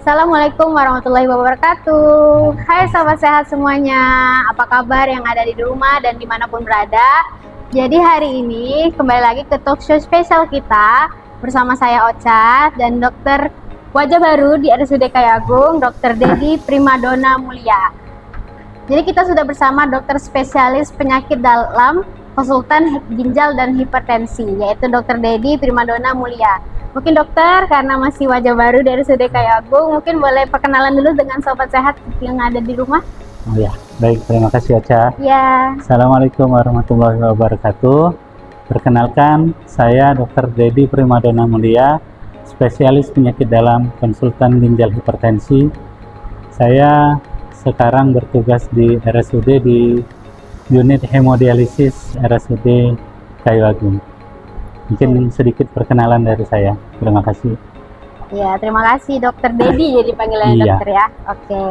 Assalamualaikum warahmatullahi wabarakatuh. Hai sahabat sehat semuanya, apa kabar yang ada di rumah dan dimanapun berada. Jadi hari ini kembali lagi ke talk show spesial kita bersama saya Ocha dan dokter wajah baru di RSUD Kayu Agung, Dr. Dedi Primadona Mulia. Jadi kita sudah bersama dokter spesialis penyakit dalam, konsultan ginjal dan hipertensi, yaitu Dr. Dedi Primadona Mulia. Mungkin dokter, karena masih wajah baru dari RSUD Kayu Agung, mungkin boleh perkenalan dulu dengan sobat sehat yang ada di rumah. Oh ya, baik, terima kasih Ocha. Ya. Assalamualaikum warahmatullahi wabarakatuh. Perkenalkan, saya Dr. Dedi Primadona Mulia, spesialis penyakit dalam, konsultan ginjal hipertensi. Saya sekarang bertugas di RSUD di unit hemodialisis RSUD Kayu Agung. Mungkin sedikit perkenalan dari saya. Terima kasih. Ya, terima kasih Dokter Dedi jadi panggilannya Iya. dokter ya. Oke.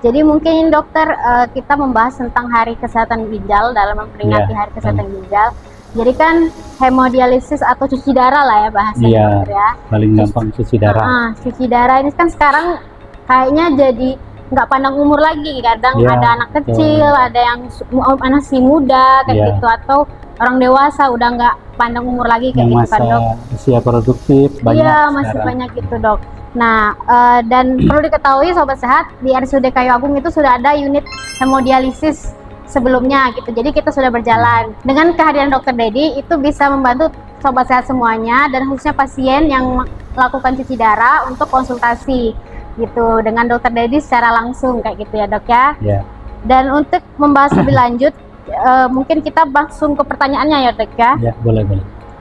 Jadi mungkin dokter kita membahas tentang Hari Kesehatan Ginjal dalam memperingati Iya. Hari Kesehatan Ginjal. Jadi kan hemodialisis atau cuci darah lah ya bahasanya Iya, dokter ya. paling gampang cuci darah. Cuci darah ini kan sekarang kayaknya jadi nggak pandang umur lagi. Kadang Iya, ada anak kecil, ada yang masih muda kayak Iya. gitu, atau orang dewasa udah nggak pandang umur lagi kayak Yang gitu kan masa dok. usia produktif banyak Iya, masih sekarang. banyak gitu dok. Nah, dan perlu diketahui sobat sehat, di RSUD Kayu Agung itu sudah ada unit hemodialisis sebelumnya gitu. Jadi kita sudah berjalan. Dengan kehadiran Dokter Dedi itu bisa membantu sobat sehat semuanya dan khususnya pasien yang melakukan cuci darah untuk konsultasi gitu dengan Dokter Dedi secara langsung kayak gitu ya dok ya. Ya, Dan untuk membahas lebih lanjut, mungkin kita langsung ke pertanyaannya ya dok ya. ya, boleh.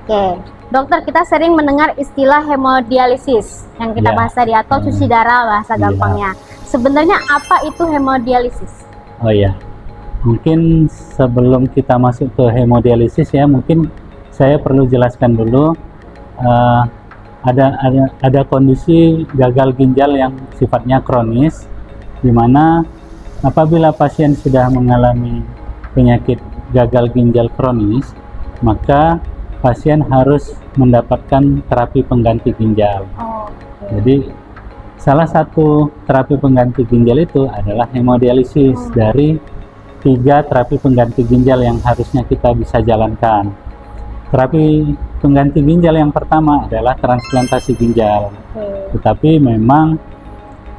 Oke, dokter, kita sering mendengar istilah hemodialisis yang kita Ya. bahas tadi, atau cuci darah bahasa Iya. gampangnya. Sebenarnya apa itu hemodialisis? Oh iya, mungkin sebelum kita masuk ke hemodialisis ya, mungkin saya perlu jelaskan dulu ada kondisi gagal ginjal yang sifatnya kronis, di mana apabila pasien sudah mengalami penyakit gagal ginjal kronis, maka pasien harus mendapatkan terapi pengganti ginjal. Oh, Jadi salah satu terapi pengganti ginjal itu adalah hemodialisis dari 3 terapi pengganti ginjal yang harusnya kita bisa jalankan. Terapi pengganti ginjal yang pertama adalah transplantasi ginjal. Tetapi memang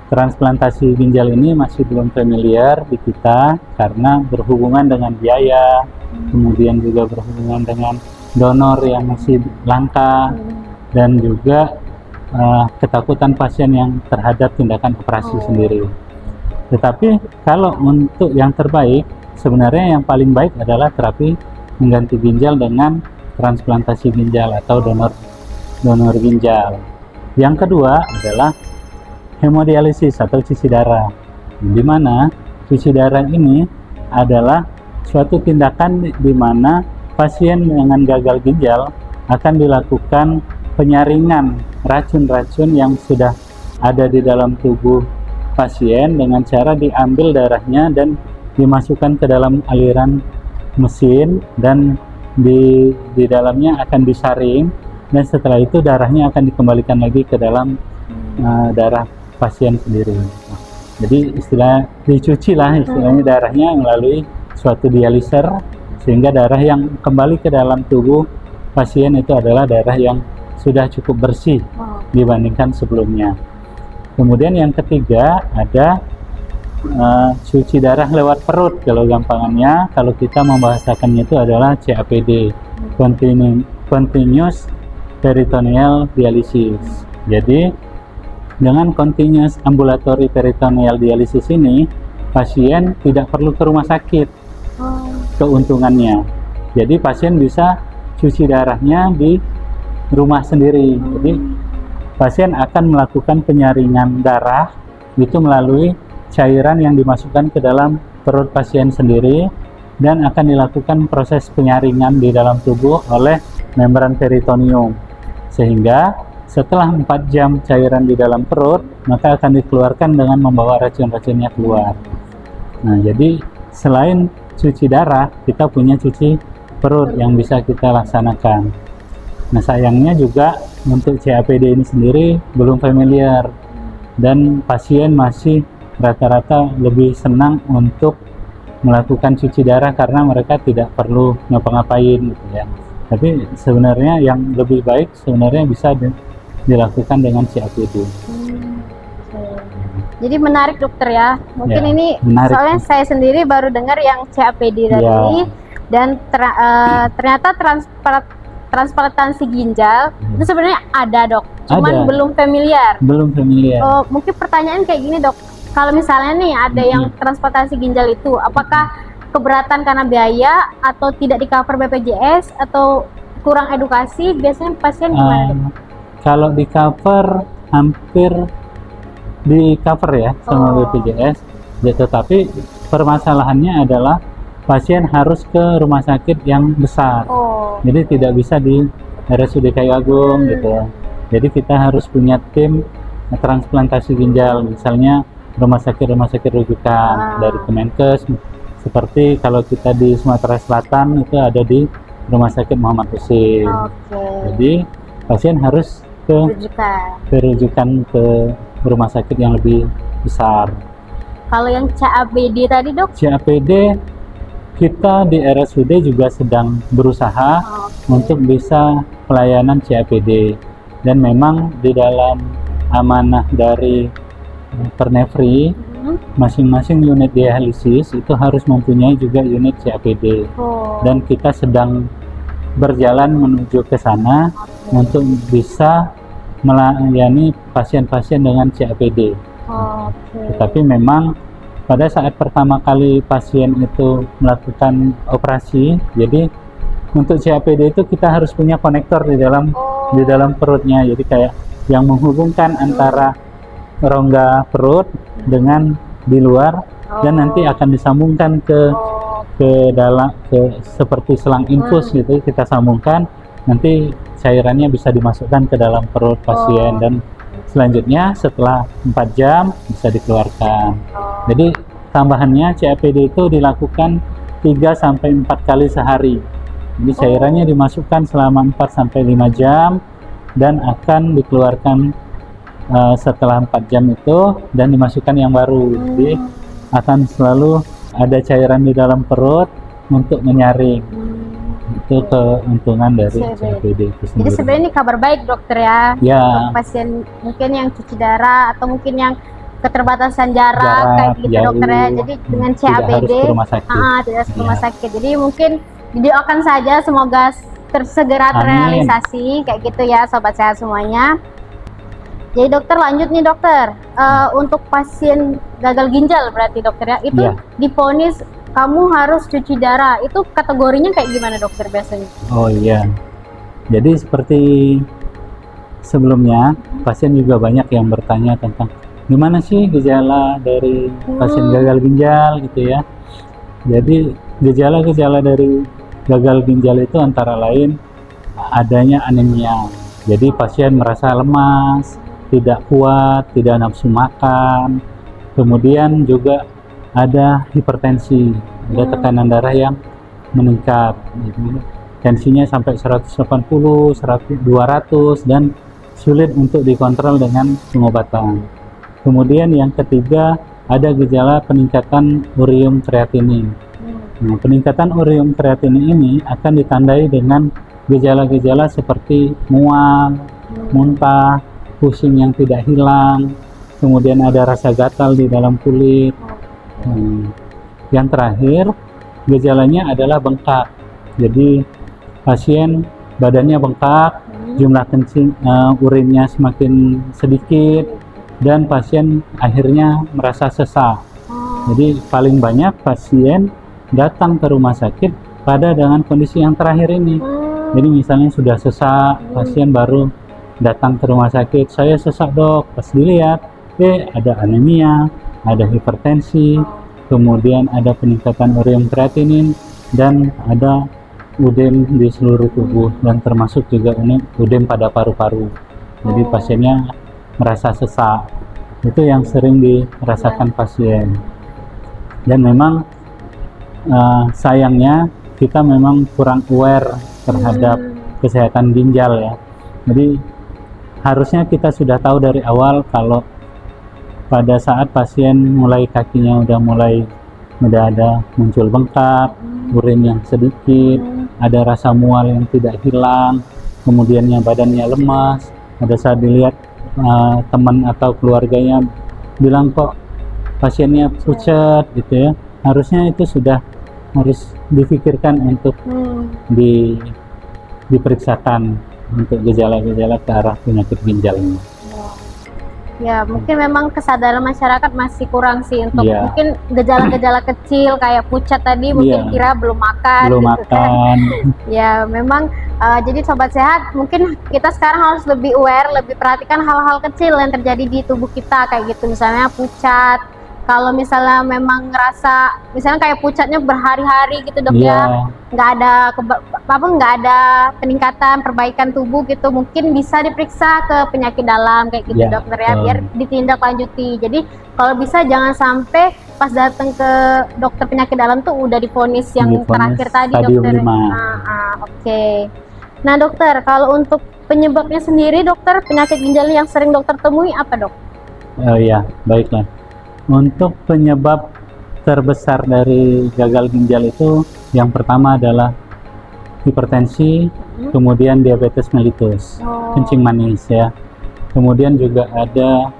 transplantasi ginjal ini masih belum familiar di kita karena berhubungan dengan biaya, kemudian juga berhubungan dengan donor yang masih langka, dan juga ketakutan pasien yang terhadap tindakan operasi sendiri. Tetapi kalau untuk yang terbaik, sebenarnya yang paling baik adalah terapi mengganti ginjal dengan transplantasi ginjal atau donor ginjal. Yang kedua adalah hemodialisis atau cuci darah, di mana cuci darah ini adalah suatu tindakan di mana pasien dengan gagal ginjal akan dilakukan penyaringan racun-racun yang sudah ada di dalam tubuh pasien dengan cara diambil darahnya dan dimasukkan ke dalam aliran mesin, dan di dalamnya akan disaring, dan setelah itu darahnya akan dikembalikan lagi ke dalam darah pasien sendiri. Jadi istilah dicuci lah istilahnya darahnya melalui suatu dialiser, sehingga darah yang kembali ke dalam tubuh pasien itu adalah darah yang sudah cukup bersih dibandingkan sebelumnya. Kemudian yang ketiga ada cuci darah lewat perut, kalau gampangannya, kalau kita membahasakannya itu adalah CAPD, Continuous Peritoneal Dialysis. Jadi dengan continuous ambulatory peritoneal dialysis ini, pasien tidak perlu ke rumah sakit. Keuntungannya, jadi pasien bisa cuci darahnya di rumah sendiri. Jadi pasien akan melakukan penyaringan darah itu melalui cairan yang dimasukkan ke dalam perut pasien sendiri, dan akan dilakukan proses penyaringan di dalam tubuh oleh membran peritoneum, sehingga setelah 4 jam cairan di dalam perut, maka akan dikeluarkan dengan membawa racun-racunnya keluar. Nah, jadi selain cuci darah, kita punya cuci perut yang bisa kita laksanakan. Nah, sayangnya juga untuk CAPD ini sendiri belum familiar. dan pasien masih rata-rata lebih senang untuk melakukan cuci darah karena mereka tidak perlu ngapa-ngapain gitu ya. Tapi sebenarnya yang lebih baik sebenarnya bisa dilakukan dengan CAPD. Jadi menarik dokter ya. Mungkin Ya, ini menarik. soalnya saya sendiri baru dengar yang CAPD tadi Ya. dan ternyata transplantasi ginjal itu sebenarnya ada dok, cuman Ada. belum familiar. Belum familiar. Oh, mungkin pertanyaan kayak gini dok, kalau misalnya nih ada yang transplantasi ginjal itu, apakah keberatan karena biaya atau tidak di cover BPJS atau kurang edukasi? Biasanya pasien gimana dok? Kalau di cover hampir di cover ya sama BPJS, tetapi permasalahannya adalah pasien harus ke rumah sakit yang besar. Jadi tidak bisa di RSUD Kayu Agung gitu. Jadi kita harus punya tim transplantasi ginjal, misalnya rumah sakit rujukan dari Kemenkes. Seperti kalau kita di Sumatera Selatan itu ada di Rumah Sakit Muhammad Husin. Jadi pasien harus ke rujukan ke rumah sakit yang lebih besar. Kalau yang CAPD tadi dok? CAPD kita di RSUD juga sedang berusaha untuk bisa pelayanan CAPD, dan memang di dalam amanah dari Pernefri masing-masing unit dialisis itu harus mempunyai juga unit CAPD, dan kita sedang berjalan menuju ke sana untuk bisa melayani pasien-pasien dengan CAPD. Tetapi memang pada saat pertama kali pasien itu melakukan operasi, jadi untuk CAPD itu kita harus punya konektor di dalam perutnya, jadi kayak yang menghubungkan antara rongga perut dengan di luar, dan nanti akan disambungkan ke dalam seperti selang infus gitu, kita sambungkan, nanti cairannya bisa dimasukkan ke dalam perut pasien, dan selanjutnya setelah 4 jam bisa dikeluarkan. Jadi tambahannya CAPD itu dilakukan 3-4 kali sehari. Jadi cairannya dimasukkan selama 4-5 jam dan akan dikeluarkan setelah 4 jam itu, dan dimasukkan yang baru. Jadi akan selalu ada cairan di dalam perut untuk menyaring. Itu keuntungan dari CAPD itu sendiri. Jadi sebenarnya ini kabar baik dokter ya, untuk pasien mungkin yang cuci darah atau mungkin yang keterbatasan jarak kayak gitu jauh, dokter ya. Jadi dengan CAPD tidak harus ke rumah sakit. Tidak harus ke rumah sakit. Jadi mungkin didoakan saja semoga segera terrealisasi kayak gitu ya sobat sehat semuanya. Jadi dokter lanjut nih dokter, untuk pasien gagal ginjal berarti dokter ya, itu divonis kamu harus cuci darah, itu kategorinya kayak gimana dokter biasanya? Oh iya, jadi seperti sebelumnya pasien juga banyak yang bertanya tentang gimana sih gejala dari pasien gagal ginjal gitu ya. Jadi gejala-gejala dari gagal ginjal itu antara lain adanya anemia, jadi pasien merasa lemas, tidak kuat, tidak nafsu makan, kemudian juga ada hipertensi, ada tekanan darah yang meningkat, tensinya sampai 180, 200, dan sulit untuk dikontrol dengan pengobatan. Kemudian yang ketiga ada gejala peningkatan urium kreatinin. Nah, peningkatan urium kreatinin ini akan ditandai dengan gejala-gejala seperti mual, muntah, pusing yang tidak hilang, kemudian ada rasa gatal di dalam kulit. Yang terakhir gejalanya adalah bengkak. Jadi pasien badannya bengkak, jumlah kencing urinnya semakin sedikit, dan pasien akhirnya merasa sesak. Jadi paling banyak pasien datang ke rumah sakit dengan kondisi yang terakhir ini. Jadi misalnya sudah sesak, pasien baru datang ke rumah sakit, saya sesak dok, pas dilihat ada anemia, ada hipertensi, kemudian ada peningkatan urium kreatinin, dan ada udem di seluruh tubuh, dan termasuk juga ini udem pada paru-paru. Jadi pasiennya merasa sesak. Itu yang sering dirasakan pasien. Dan memang sayangnya kita memang kurang aware terhadap kesehatan ginjal ya. Jadi harusnya kita sudah tahu dari awal kalau pada saat pasien mulai kakinya udah ada muncul bengkak, urin yang sedikit, ada rasa mual yang tidak hilang, kemudiannya badannya lemas. Pada saat dilihat teman atau keluarganya bilang kok pasiennya pucat gitu ya, harusnya itu sudah harus difikirkan untuk diperiksakan untuk gejala-gejala ke arah penyakit ginjalnya. Ya, mungkin memang kesadaran masyarakat masih kurang sih untuk Iya. mungkin gejala-gejala kecil kayak pucat tadi mungkin Iya. kira belum makan Belum gitu kan. makan. Ya, memang jadi sobat sehat mungkin kita sekarang harus lebih aware, lebih perhatikan hal-hal kecil yang terjadi di tubuh kita kayak gitu, misalnya pucat. Kalau misalnya memang ngerasa misalnya kayak pucatnya berhari-hari gitu dok Iya. ya, nggak ada peningkatan perbaikan tubuh gitu, mungkin bisa diperiksa ke penyakit dalam kayak gitu Iya, dokter ya, betul. biar ditindaklanjuti. Jadi kalau bisa jangan sampai pas datang ke dokter penyakit dalam tuh udah divonis yang Divonis terakhir tadi stadium dokter. 5. Oke. Nah dokter, kalau untuk penyebabnya sendiri dokter, penyakit ginjal yang sering dokter temui apa dok? Ya, baiklah. Untuk penyebab terbesar dari gagal ginjal itu yang pertama adalah hipertensi, kemudian diabetes mellitus, kencing manis ya. Kemudian juga ada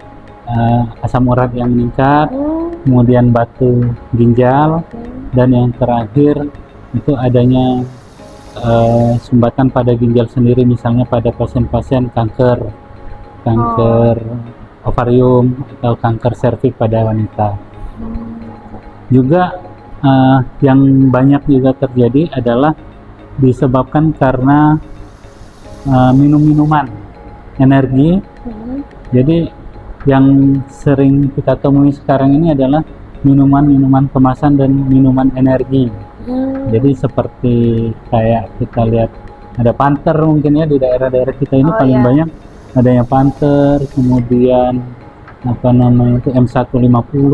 asam urat yang meningkat, kemudian batu ginjal, dan yang terakhir itu adanya sumbatan pada ginjal sendiri, misalnya pada pasien-pasien kanker ovarium atau kanker serviks pada wanita. Juga yang banyak juga terjadi adalah disebabkan karena minum-minuman energi. Jadi yang sering kita temui sekarang ini adalah minuman-minuman kemasan dan minuman energi. Jadi seperti kayak kita lihat ada Panther mungkin ya di daerah-daerah kita ini paling banyak adanya Panther, kemudian apa namanya itu M150,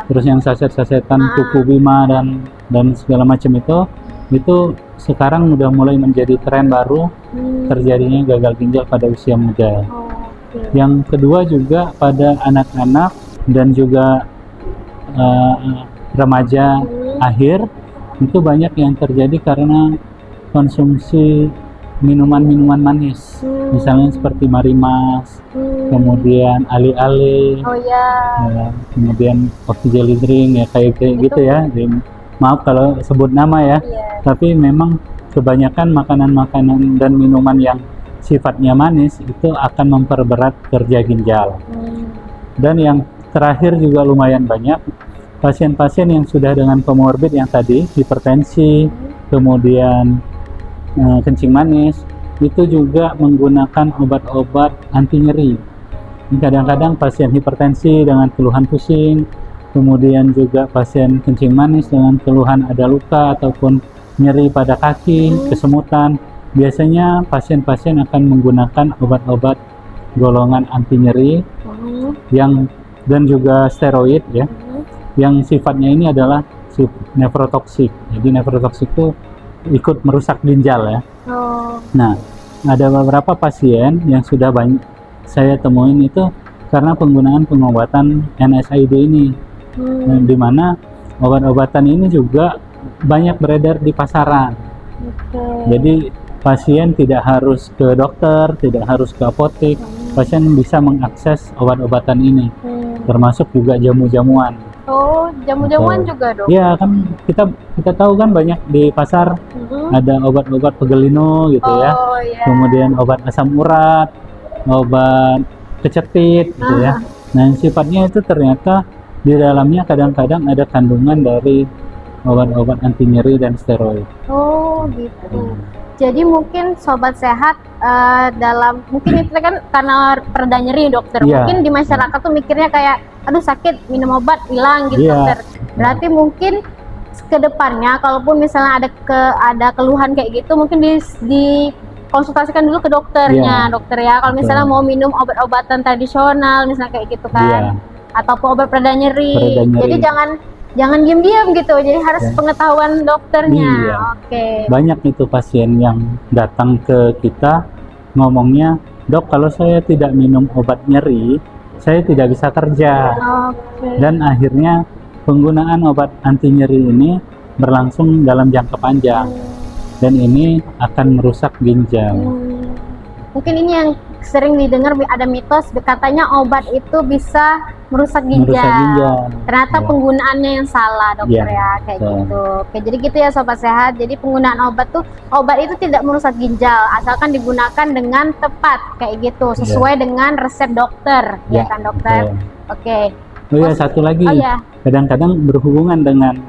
terus yang saset-sasetan Kuku Bima dan segala macam itu sekarang udah mulai menjadi tren baru terjadinya gagal ginjal pada usia muda. Yang kedua juga pada anak-anak dan juga remaja akhir itu banyak yang terjadi karena konsumsi minuman-minuman manis, misalnya seperti Marimas, kemudian Ali-Ali, kemudian coffee jelly drink ya kayak gitu ya. Maaf kalau sebut nama ya, tapi memang kebanyakan makanan-makanan dan minuman yang sifatnya manis itu akan memperberat kerja ginjal. Dan yang terakhir juga lumayan banyak pasien-pasien yang sudah dengan komorbid yang tadi, hipertensi, kemudian kencing manis, itu juga menggunakan obat-obat anti nyeri. Kadang-kadang pasien hipertensi dengan keluhan pusing, kemudian juga pasien kencing manis dengan keluhan ada luka ataupun nyeri pada kaki, kesemutan. Biasanya pasien-pasien akan menggunakan obat-obat golongan anti nyeri dan juga steroid ya, yang sifatnya ini adalah nefrotoksik. Jadi nefrotoksik itu ikut merusak ginjal ya. Nah, ada beberapa pasien yang sudah banyak saya temuin itu karena penggunaan pengobatan NSAID ini, di mana obat-obatan ini juga banyak beredar di pasaran. Jadi pasien tidak harus ke dokter, tidak harus ke apotek, pasien bisa mengakses obat-obatan ini, termasuk juga jamu-jamuan. Jamu-jamuan juga dok? Iya kan kita tahu kan banyak di pasar ada obat-obat pegelino gitu ya, kemudian obat asam urat, obat kecetit gitu ya. Nah sifatnya itu ternyata di dalamnya kadang-kadang ada kandungan dari obat-obat anti nyeri dan steroid. Gitu. Jadi mungkin sobat sehat mungkin itu kan karena pereda nyeri dokter. Mungkin di masyarakat tuh mikirnya kayak aduh sakit minum obat hilang gitu dokter. Berarti mungkin kedepannya kalaupun misalnya ada keluhan kayak gitu mungkin dikonsultasikan dulu ke dokternya dokter ya. Kalau misalnya mau minum obat-obatan tradisional misalnya kayak gitu kan, ataupun obat pereda nyeri. Jadi jangan diam-diam gitu, jadi harus pengetahuan dokternya. Banyak itu pasien yang datang ke kita ngomongnya, dok kalau saya tidak minum obat nyeri saya tidak bisa kerja. Oke. Dan akhirnya penggunaan obat anti nyeri ini berlangsung dalam jangka panjang, dan ini akan merusak ginjal. Mungkin ini yang sering didengar, ada mitos katanya obat itu bisa merusak ginjal. Merusak ginjal. Ternyata Ya. penggunaannya yang salah, dokter, Ya, ya, kayak betul. gitu. Oke, jadi gitu ya sobat sehat. Jadi penggunaan obat itu tidak merusak ginjal asalkan digunakan dengan tepat, kayak gitu, sesuai dengan resep dokter, ya, Ya, kan dokter? betul. Oke. Oh ya, satu lagi. Oh ya. Kadang-kadang berhubungan dengan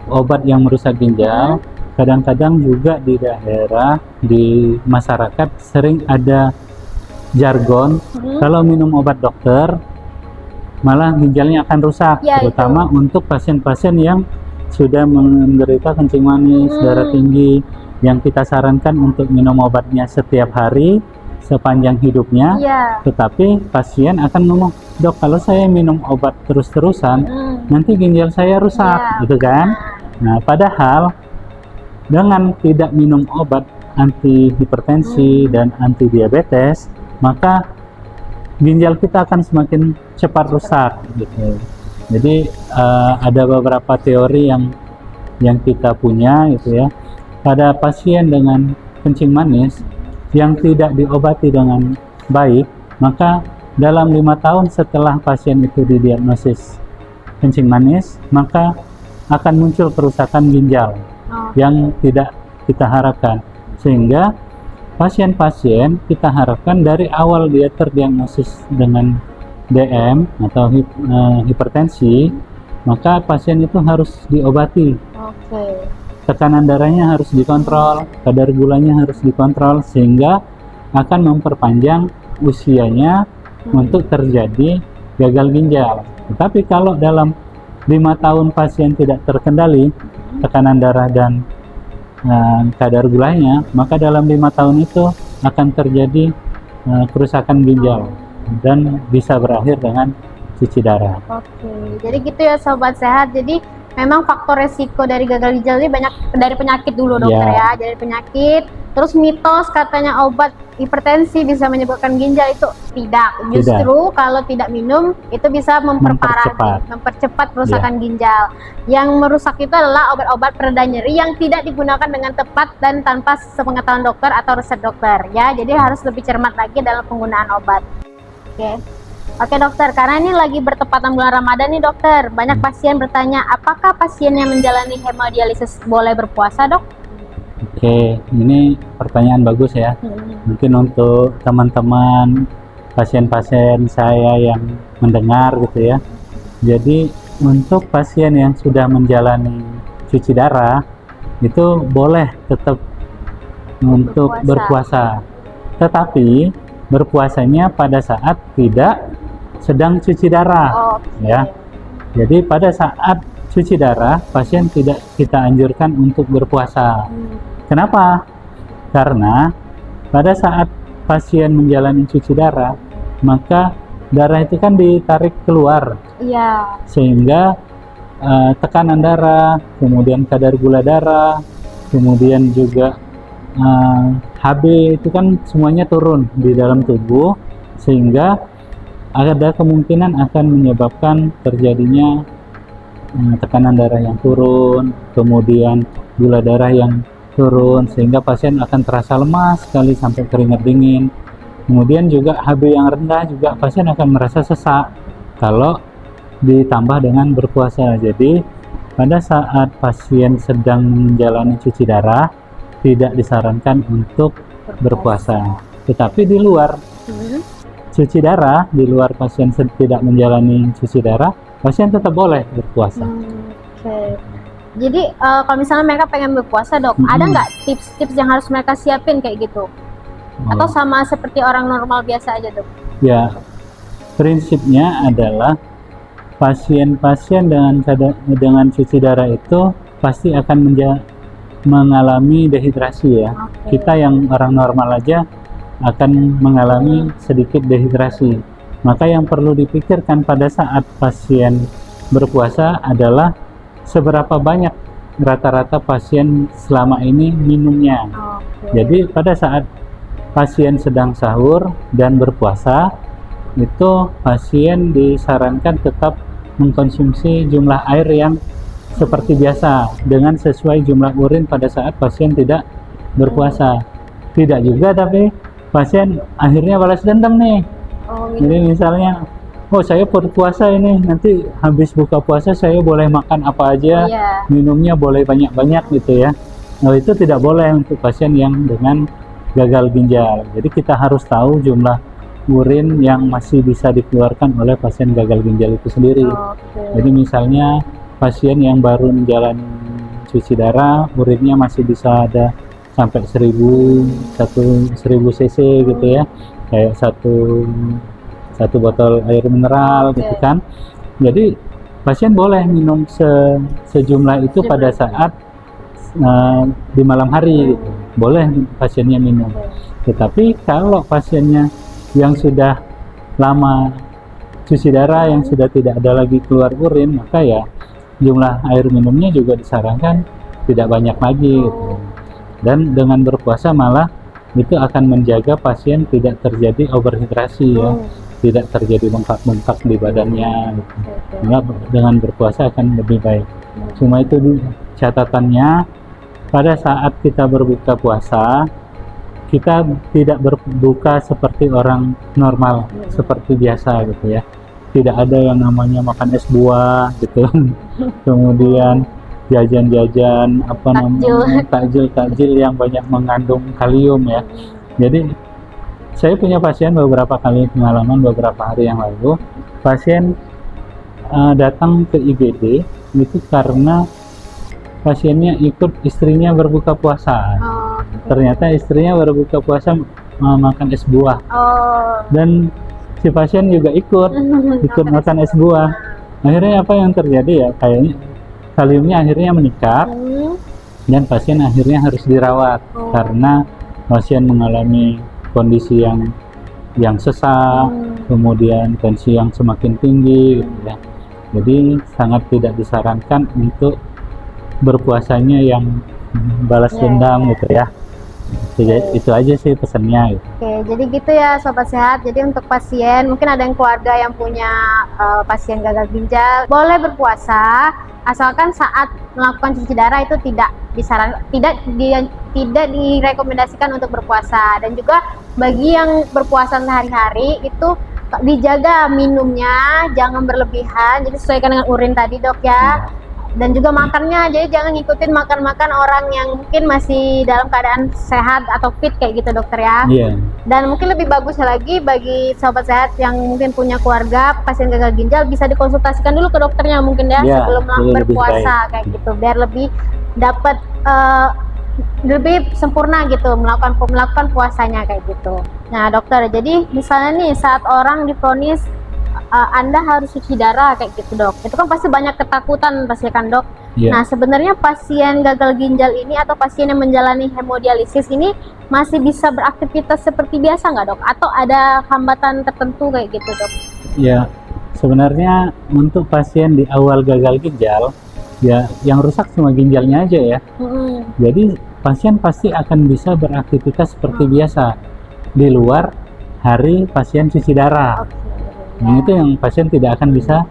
obat yang merusak ginjal, kadang-kadang juga di daerah, di masyarakat sering ada jargon, kalau minum obat dokter malah ginjalnya akan rusak, Ya, terutama untuk pasien-pasien yang sudah menderita kencing manis, darah tinggi, yang kita sarankan untuk minum obatnya setiap hari sepanjang hidupnya. Iya. Tetapi pasien akan ngomong, dok, kalau saya minum obat terus-terusan nanti ginjal saya rusak, Iya. gitu kan? Nah, padahal dengan tidak minum obat anti hipertensi dan anti diabetes, maka ginjal kita akan semakin cepat rusak, gitu. Jadi ada beberapa teori yang kita punya, gitu ya. Pada pasien dengan kencing manis yang tidak diobati dengan baik, maka dalam 5 tahun setelah pasien itu didiagnosis kencing manis, maka akan muncul kerusakan ginjal yang tidak kita harapkan. Sehingga pasien-pasien kita harapkan dari awal dia terdiagnosis dengan DM atau hipertensi, maka pasien itu harus diobati. Oke. Tekanan darahnya harus dikontrol, kadar gulanya harus dikontrol, sehingga akan memperpanjang usianya untuk terjadi gagal ginjal. Tetapi kalau dalam 5 tahun pasien tidak terkendali tekanan darah dan kadar gulanya, maka dalam 5 tahun itu akan terjadi kerusakan ginjal dan bisa berakhir dengan cuci darah. Oke, jadi gitu ya sobat sehat. Jadi memang faktor resiko dari gagal ginjal ini banyak dari penyakit dulu, dokter, ya. Dari penyakit, terus mitos katanya obat hipertensi bisa menyebabkan ginjal, itu tidak. Justru kalau tidak minum itu bisa mempercepat kerusakan ginjal. Yang merusak itu adalah obat-obat pereda nyeri yang tidak digunakan dengan tepat dan tanpa sepengetahuan dokter atau resep dokter, ya. Jadi harus lebih cermat lagi dalam penggunaan obat. Oke dokter, karena ini lagi bertepatan bulan Ramadan nih dokter, banyak pasien bertanya, apakah pasien yang menjalani hemodialisis boleh berpuasa, dok? Oke, ini pertanyaan bagus ya. Mungkin untuk teman-teman pasien-pasien saya yang mendengar, gitu ya. Jadi untuk pasien yang sudah menjalani cuci darah itu boleh tetap untuk berpuasa. Tetapi berpuasanya pada saat tidak sedang cuci darah, ya. Jadi pada saat cuci darah pasien tidak kita anjurkan untuk berpuasa. Kenapa? Karena pada saat pasien menjalani cuci darah, maka darah itu kan ditarik keluar, sehingga tekanan darah, kemudian kadar gula darah, kemudian juga HB itu kan semuanya turun di dalam tubuh, sehingga ada kemungkinan akan menyebabkan terjadinya tekanan darah yang turun, kemudian gula darah yang turun, sehingga pasien akan terasa lemas sekali sampai keringat dingin. Kemudian juga HB yang rendah juga pasien akan merasa sesak kalau ditambah dengan berpuasa. Jadi pada saat pasien sedang menjalani cuci darah tidak disarankan untuk berpuasa. Tetapi di luar cuci darah, di luar pasien tidak menjalani cuci darah, pasien tetap boleh berpuasa. Jadi kalau misalnya mereka pengen berpuasa, dok, ada nggak tips-tips yang harus mereka siapin kayak gitu? Atau sama seperti orang normal biasa aja, dok? Ya, prinsipnya adalah pasien-pasien dengan cuci darah itu pasti akan mengalami dehidrasi, ya. Kita yang orang normal aja akan mengalami sedikit dehidrasi. Maka yang perlu dipikirkan pada saat pasien berpuasa adalah seberapa banyak rata-rata pasien selama ini minumnya. Jadi pada saat pasien sedang sahur dan berpuasa, itu pasien disarankan tetap mengkonsumsi jumlah air yang seperti biasa dengan sesuai jumlah urin pada saat pasien tidak berpuasa. Tidak juga tapi pasien akhirnya balas dendam nih. Oh, Jadi misalnya, oh saya berpuasa ini, nanti habis buka puasa saya boleh makan apa aja, iya. minumnya boleh banyak-banyak gitu ya. Nah itu tidak boleh untuk pasien yang dengan gagal ginjal. Jadi kita harus tahu jumlah urin yang masih bisa dikeluarkan oleh pasien gagal ginjal itu sendiri. Oke. Jadi misalnya pasien yang baru menjalani cuci darah, urinnya masih bisa ada sampai 1000 cc gitu ya, kayak satu botol air mineral gitu kan. Jadi pasien boleh minum sejumlah itu pada saat di malam hari gitu. Boleh pasiennya minum. Tetapi kalau pasiennya yang sudah lama cuci darah, yang sudah tidak ada lagi keluar urin, maka ya jumlah air minumnya juga disarankan tidak banyak lagi gitu. Dan dengan berpuasa malah itu akan menjaga pasien tidak terjadi overhidrasi ya, tidak terjadi bengkak-bengkak di badannya gitu. Malah dengan berpuasa akan lebih baik. Cuma itu catatannya, pada saat kita berbuka puasa kita tidak berbuka seperti orang normal, seperti biasa gitu ya. Tidak ada yang namanya makan es buah gitu. Kemudian jajan-jajan apa namanya, takjil yang banyak mengandung kalium ya. Jadi saya punya pasien beberapa kali pengalaman beberapa hari yang lalu, pasien datang ke IGD itu karena pasiennya ikut istrinya berbuka puasa. Ternyata istrinya berbuka puasa makan es buah. Dan si pasien juga ikut makan es buah. Akhirnya apa yang terjadi ya, kayaknya kaliumnya akhirnya meningkat dan pasien akhirnya harus dirawat karena pasien mengalami kondisi yang sesak, kemudian tensi yang semakin tinggi gitu ya. Jadi sangat tidak disarankan untuk berpuasanya yang balas dendam gitu ya. Itu aja sih pesannya gitu. Oke, jadi gitu ya Sobat Sehat. Jadi untuk pasien, mungkin ada yang keluarga yang punya pasien gagal ginjal, boleh berpuasa asalkan saat melakukan cuci darah itu tidak direkomendasikan untuk berpuasa. Dan juga bagi yang berpuasa sehari-hari itu dijaga minumnya, jangan berlebihan, jadi sesuaikan dengan urin tadi dok ya. Dan juga makannya, jadi jangan ngikutin makan-makan orang yang mungkin masih dalam keadaan sehat atau fit kayak gitu dokter ya. Dan mungkin lebih bagusnya lagi bagi Sobat Sehat yang mungkin punya keluarga pasien gagal ginjal, bisa dikonsultasikan dulu ke dokternya mungkin ya, sebelum berpuasa kayak gitu, biar lebih dapat lebih sempurna gitu melakukan puasanya kayak gitu. Nah dokter, jadi misalnya nih saat orang divonis Anda harus cuci darah kayak gitu dok, itu kan pasti banyak ketakutan pasti kan dok. Nah sebenarnya pasien gagal ginjal ini atau pasien yang menjalani hemodialisis ini masih bisa beraktivitas seperti biasa nggak dok? Atau ada hambatan tertentu kayak gitu dok? Ya sebenarnya untuk pasien di awal gagal ginjal ya yang rusak cuma ginjalnya aja ya. Jadi pasien pasti akan bisa beraktivitas seperti biasa di luar hari pasien cuci darah. Nah, itu yang pasien tidak akan bisa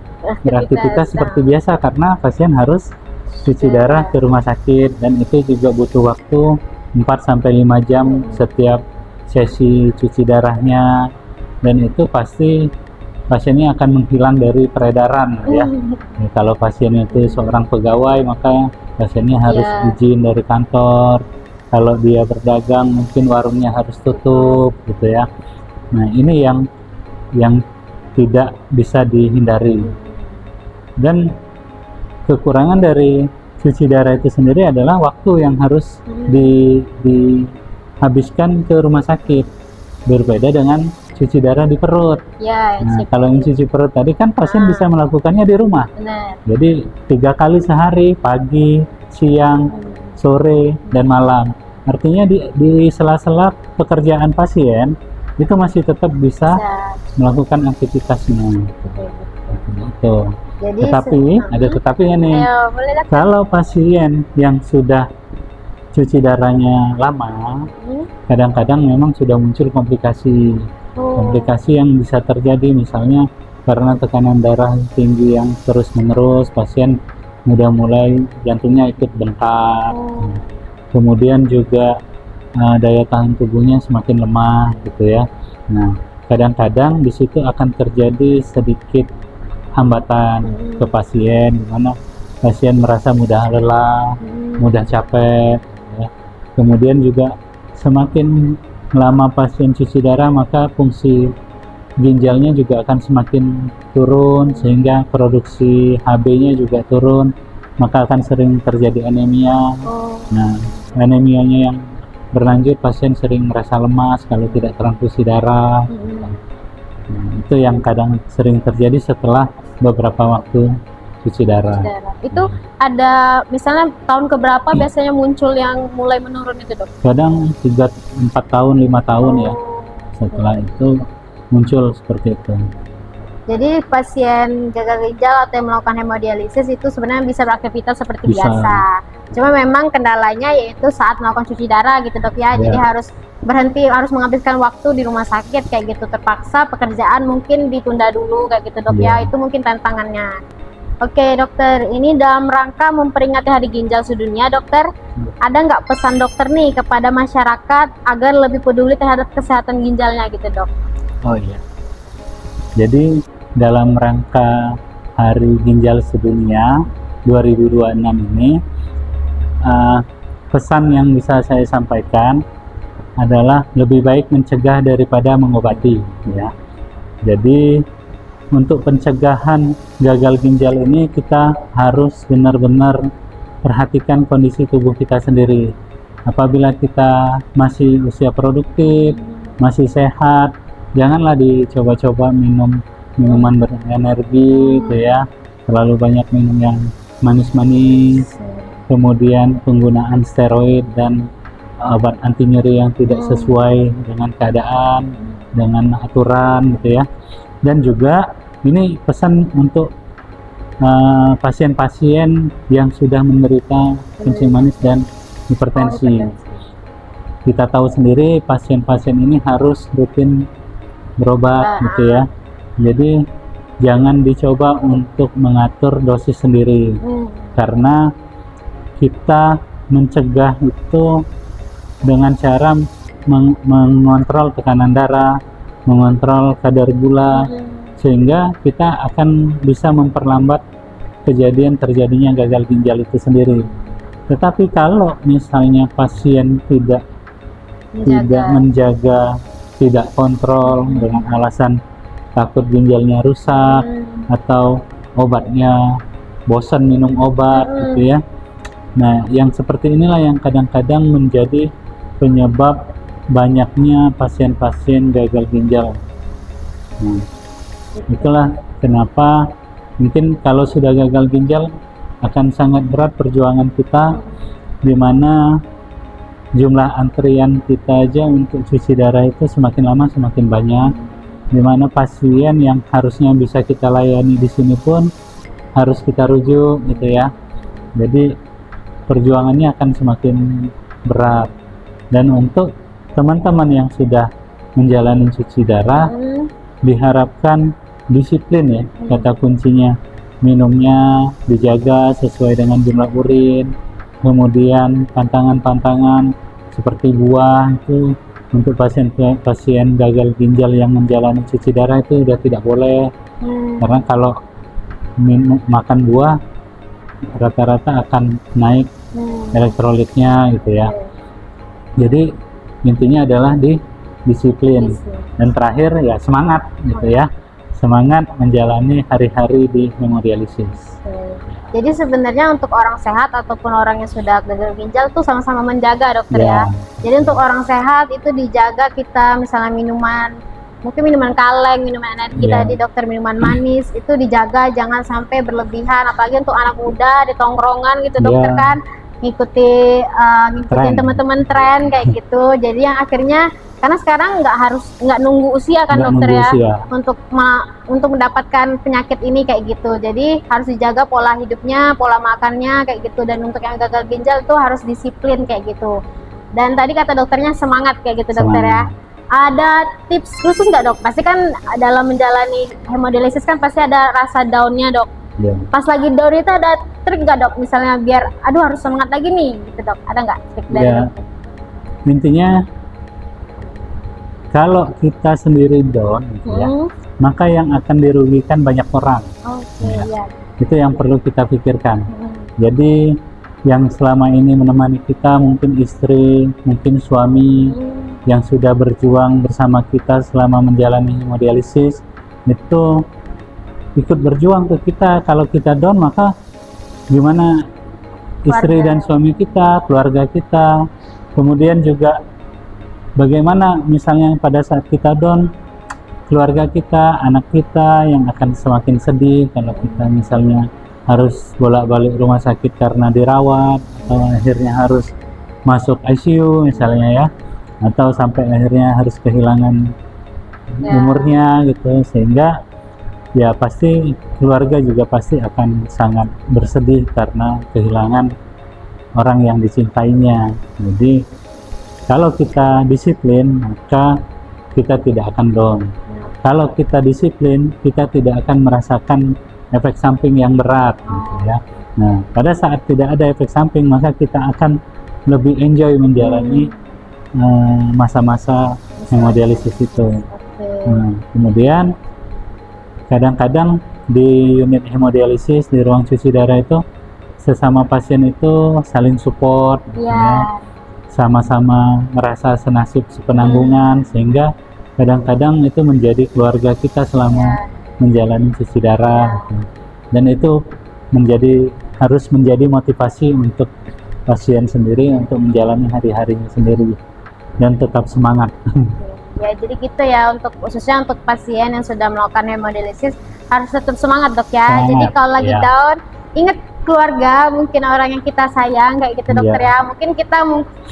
beraktivitas seperti biasa karena pasien harus cuci darah ke rumah sakit, dan itu juga butuh waktu 4-5 jam setiap sesi cuci darahnya, dan itu pasti pasiennya akan menghilang dari peredaran ya. Kalau pasien itu seorang pegawai maka pasiennya harus izin dari kantor. Kalau dia berdagang mungkin warungnya harus tutup gitu ya. Nah ini yang tidak bisa dihindari. Dan kekurangan dari cuci darah itu sendiri adalah waktu yang harus dihabiskan ke rumah sakit, berbeda dengan cuci darah di perut. Nah kalau yang cuci perut tadi kan pasien bisa melakukannya di rumah. Jadi 3 kali sehari, pagi, siang, sore, dan malam. Artinya di sela-sela pekerjaan pasien itu masih tetap bisa melakukan aktivitasnya. Gitu. Jadi, ada tetapinya nih. Kalau pasien yang sudah cuci darahnya lama, kadang-kadang memang sudah muncul komplikasi. Komplikasi yang bisa terjadi misalnya karena tekanan darah tinggi yang terus-menerus, pasien mudah mulai jantungnya ikut bengkak. Kemudian juga daya tahan tubuhnya semakin lemah gitu ya. Nah, kadang-kadang di situ akan terjadi sedikit hambatan ke pasien, di mana pasien merasa mudah lelah, mudah capek. Ya. Kemudian juga semakin lama pasien cuci darah, maka fungsi ginjalnya juga akan semakin turun, sehingga produksi HB-nya juga turun, maka akan sering terjadi anemia. Nah, anemianya yang berlanjut, pasien sering merasa lemas kalau tidak transfusi darah. Nah, itu yang kadang sering terjadi setelah beberapa waktu cuci darah. Itu ada misalnya tahun keberapa biasanya muncul yang mulai menurun itu, Dok? Kadang 3-4 tahun, 5 tahun ya. Setelah itu muncul seperti itu. Jadi pasien gagal ginjal atau yang melakukan hemodialisis itu sebenarnya bisa beraktivitas seperti Bisa. biasa. Cuma memang kendalanya yaitu saat melakukan cuci darah gitu, Dok ya. Jadi harus berhenti, harus menghabiskan waktu di rumah sakit kayak gitu, terpaksa pekerjaan mungkin ditunda dulu kayak gitu, Dok ya. Itu mungkin tantangannya. Oke, dokter, ini dalam rangka memperingati Hari Ginjal Sedunia, dokter, ada nggak pesan dokter nih kepada masyarakat agar lebih peduli terhadap kesehatan ginjalnya gitu, Dok? Oh iya. Jadi dalam rangka Hari Ginjal Sedunia 2026 ini, pesan yang bisa saya sampaikan adalah lebih baik mencegah daripada mengobati, ya. Jadi untuk pencegahan gagal ginjal ini kita harus benar-benar perhatikan kondisi tubuh kita sendiri. Apabila kita masih usia produktif, masih sehat, janganlah dicoba-coba minum minuman berenergi gitu ya, terlalu banyak minum yang manis-manis, kemudian penggunaan steroid dan obat anti nyeri yang tidak sesuai dengan keadaan, dengan aturan gitu ya. Dan juga ini pesan untuk pasien-pasien yang sudah menderita kencing manis dan hipertensi. Kita tahu sendiri pasien-pasien ini harus rutin berobat gitu ya. Jadi jangan dicoba untuk mengatur dosis sendiri, karena kita mencegah itu dengan cara mengontrol tekanan darah, mengontrol kadar gula, sehingga kita akan bisa memperlambat kejadian terjadinya gagal ginjal itu sendiri. Tetapi kalau misalnya pasien tidak menjaga, tidak kontrol dengan alasan takut ginjalnya rusak atau obatnya bosan minum obat gitu ya. Nah, yang seperti inilah yang kadang-kadang menjadi penyebab banyaknya pasien-pasien gagal ginjal. Nah, itulah kenapa mungkin kalau sudah gagal ginjal akan sangat berat perjuangan kita, di mana jumlah antrian kita aja untuk cuci darah itu semakin lama semakin banyak, di mana pasien yang harusnya bisa kita layani di sini pun harus kita rujuk gitu ya. Jadi perjuangannya akan semakin berat. Dan untuk teman-teman yang sudah menjalani cuci darah, diharapkan disiplin ya, kata kuncinya. Minumnya dijaga sesuai dengan jumlah urin, kemudian pantangan-pantangan seperti buah itu untuk pasien gagal ginjal yang menjalani cuci darah itu sudah tidak boleh, karena kalau makan buah rata-rata akan naik elektrolitnya gitu ya. Jadi intinya adalah disiplin. Dan terakhir ya semangat gitu ya, semangat menjalani hari-hari di hemodialisis. Jadi sebenarnya untuk orang sehat ataupun orang yang sudah gagal ginjal tuh sama-sama menjaga, dokter ya. Jadi untuk orang sehat itu dijaga, kita misalnya minuman, mungkin minuman kaleng, minuman energi tadi dokter, minuman manis itu dijaga, jangan sampai berlebihan. Apalagi untuk anak muda di tongkrongan gitu dokter kan, ngikutin teman-teman tren kayak gitu. Jadi yang akhirnya, karena sekarang nggak nunggu usia kan dokter ya, untuk mendapatkan penyakit ini kayak gitu. Jadi harus dijaga pola hidupnya, pola makannya kayak gitu. Dan untuk yang gagal ginjal itu harus disiplin kayak gitu. Dan tadi kata dokternya semangat kayak gitu dokter ya. Ada tips khusus nggak dok? Pasti kan dalam menjalani hemodialisis kan pasti ada rasa down-nya dok. Ya. Pas lagi down itu ada trik nggak dok? Misalnya biar, aduh harus semangat lagi nih, gitu dok. Ada nggak trik dari Ya. dokter? Intinya kalau kita sendiri down gitu ya, maka yang akan dirugikan banyak orang. Oke, ya. Itu yang perlu kita pikirkan. Hmm. Jadi yang selama ini menemani kita mungkin istri, mungkin suami yang sudah berjuang bersama kita selama menjalani hemodialisis itu ikut berjuang ke kita. Kalau kita down, maka gimana istri Keluarga. dan suami kita, keluarga kita, kemudian juga bagaimana misalnya pada saat kita down, keluarga kita, anak kita yang akan semakin sedih kalau kita misalnya harus bolak-balik rumah sakit karena dirawat, atau akhirnya harus masuk ICU misalnya ya, atau sampai akhirnya harus kehilangan umurnya gitu, sehingga ya pasti keluarga juga pasti akan sangat bersedih karena kehilangan orang yang dicintainya. Jadi kalau kita disiplin, maka kita tidak akan down. Kalau kita disiplin, kita tidak akan merasakan efek samping yang berat gitu ya. Nah, pada saat tidak ada efek samping, maka kita akan lebih enjoy menjalani masa-masa hemodialisis itu. Nah, kemudian kadang-kadang di unit hemodialisis, di ruang cuci darah itu sesama pasien itu saling support gitu ya. Sama-sama merasa senasib sepenanggungan, sehingga kadang-kadang itu menjadi keluarga kita selama menjalani cuci darah gitu. Dan itu harus menjadi motivasi untuk pasien sendiri untuk menjalani hari-harinya sendiri dan tetap semangat. Ya, jadi gitu ya, untuk khususnya untuk pasien yang sudah melakukan hemodialisis harus tetap semangat dok ya. Semangat, Jadi kalau lagi ya. down, ingat keluarga, mungkin orang yang kita sayang kayak gitu dokter ya. Mungkin kita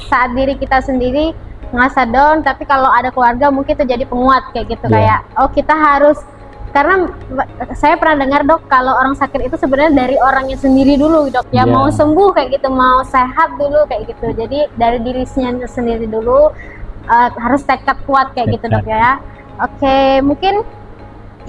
saat diri kita sendiri ngerasa down, tapi kalau ada keluarga mungkin itu jadi penguat kayak gitu. Kayak oh kita harus, karena saya pernah dengar dok, kalau orang sakit itu sebenarnya dari orangnya sendiri dulu dok ya. Mau sembuh kayak gitu, mau sehat dulu kayak gitu. Jadi dari dirinya sendiri dulu, harus tekad kuat kayak gitu dok ya. Oke, mungkin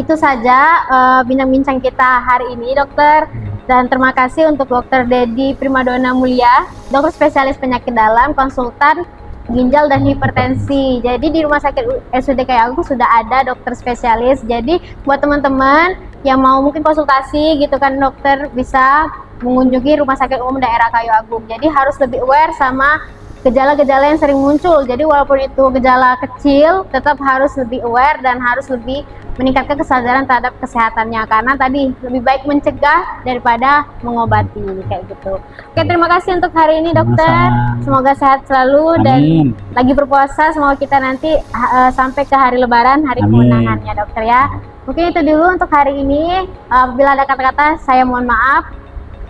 itu saja bincang-bincang kita hari ini dokter. Dan terima kasih untuk Dokter Dedi Primadona Mulia, dokter spesialis penyakit dalam, konsultan ginjal dan hipertensi. Jadi di Rumah Sakit RSUD Kayu Agung sudah ada dokter spesialis. Jadi buat teman-teman yang mau mungkin konsultasi gitu kan dokter, bisa mengunjungi Rumah Sakit Umum Daerah Kayu Agung. Jadi harus lebih aware sama gejala-gejala yang sering muncul. Jadi walaupun itu gejala kecil, tetap harus lebih aware dan harus lebih meningkatkan kesadaran terhadap kesehatannya, karena tadi lebih baik mencegah daripada mengobati kayak gitu. Oke, terima kasih untuk hari ini dokter. Semoga sehat selalu. Amin. Dan lagi berpuasa, semoga kita nanti sampai ke hari lebaran, hari kemenangannya dokter ya. Mungkin itu dulu untuk hari ini. Bila ada kata-kata, saya mohon maaf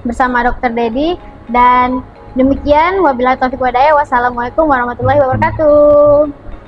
bersama Dokter Dedi. Dan demikian, wabillahi taufiq walhidayah. Wassalamualaikum warahmatullahi wabarakatuh.